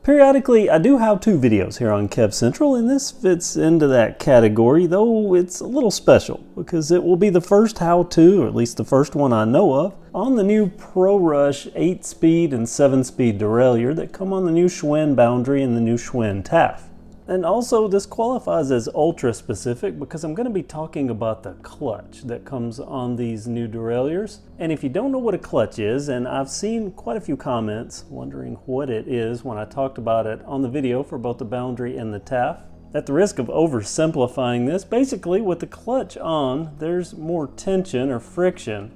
Periodically, I do how-to videos here on KevCentral, and this fits into that category, though it's a little special because it will be the first how-to, or at least the first one I know of, on the new ProRush 8-speed and 7-speed derailleur that come on the new Schwinn Boundary and the new Schwinn Taff. And also, this qualifies as ultra-specific because I'm going to be talking about the clutch that comes on these new derailleurs. And if you don't know what a clutch is, and I've seen quite a few comments wondering what it is when I talked about it on the video for both the Boundary and the Taff, at the risk of oversimplifying this, basically with the clutch on, there's more tension or friction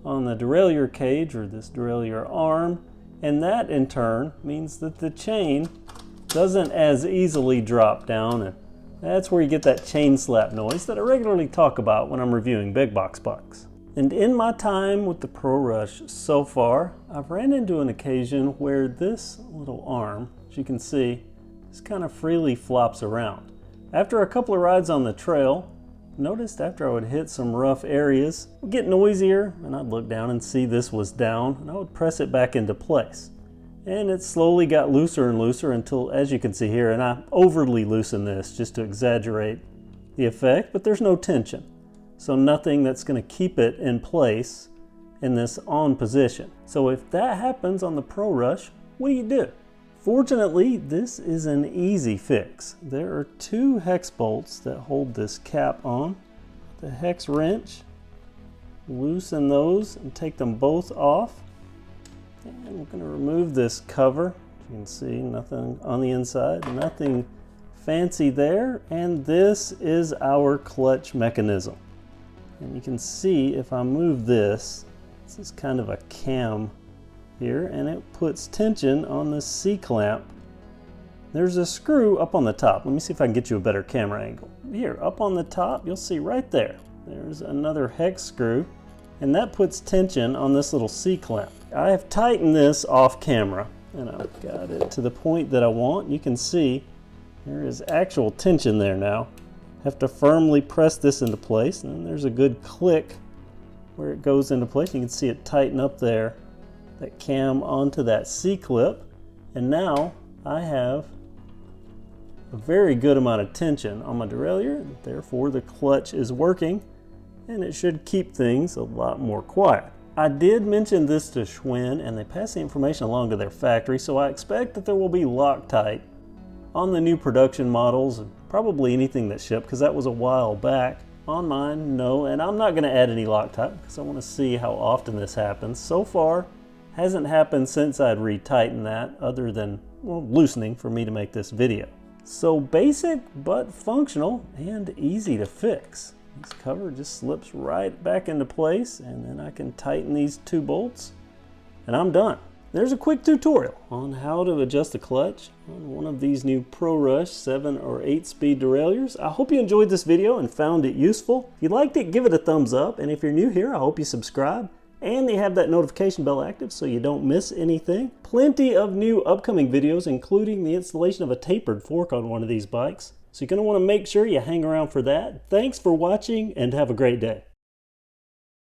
on the derailleur cage or this derailleur arm, and that in turn means that the chain doesn't as easily drop down, and that's where you get that chain slap noise that I regularly talk about when I'm reviewing big box bikes. And in my time with the ProRush so far, I've ran into an occasion where this little arm, as you can see, just kind of freely flops around. After a couple of rides on the trail, noticed after I would hit some rough areas, it would get noisier, and I'd look down and see this was down, and I would press it back into place. And it slowly got looser and looser until, as you can see here, and I overly loosen this just to exaggerate the effect, but there's no tension. So nothing that's going to keep it in place in this on position. So if that happens on the ProRush, what do? Fortunately, this is an easy fix. There are two hex bolts that hold this cap on. The hex wrench, loosen those and take them both off. And we're going to remove this cover. You can see nothing on the inside, nothing fancy there. And this is our clutch mechanism. And you can see if I move this, this is kind of a cam here, and it puts tension on the C-clamp. There's a screw up on the top. Let me see if I can get you a better camera angle. Here, up on the top, you'll see right there. There's another hex screw, and that puts tension on this little C-clamp. I have tightened this off camera, and I've got it to the point that I want. You can see there is actual tension there now. I have to firmly press this into place, and then there's a good click where it goes into place. You can see it tighten up there, that cam onto that C-clip, and now I have a very good amount of tension on my derailleur. Therefore, the clutch is working, and it should keep things a lot more quiet. I did mention this to Schwinn, and they passed the information along to their factory, so I expect that there will be Loctite on the new production models, and probably anything that shipped, because that was a while back. On mine, no, and I'm not going to add any Loctite because I want to see how often this happens. So far, hasn't happened since I'd retightened that, other than, well, loosening for me to make this video. So basic, but functional, and easy to fix. This cover just slips right back into place, and then I can tighten these two bolts, and I'm done. There's a quick tutorial on how to adjust the clutch on one of these new ProRush 7 or 8-speed derailleurs. I hope you enjoyed this video and found it useful. If you liked it, give it a thumbs up, and if you're new here, I hope you subscribe, and you have that notification bell active so you don't miss anything. Plenty of new upcoming videos, including the installation of a tapered fork on one of these bikes. So you're going to want to make sure you hang around for that. Thanks for watching, and have a great day.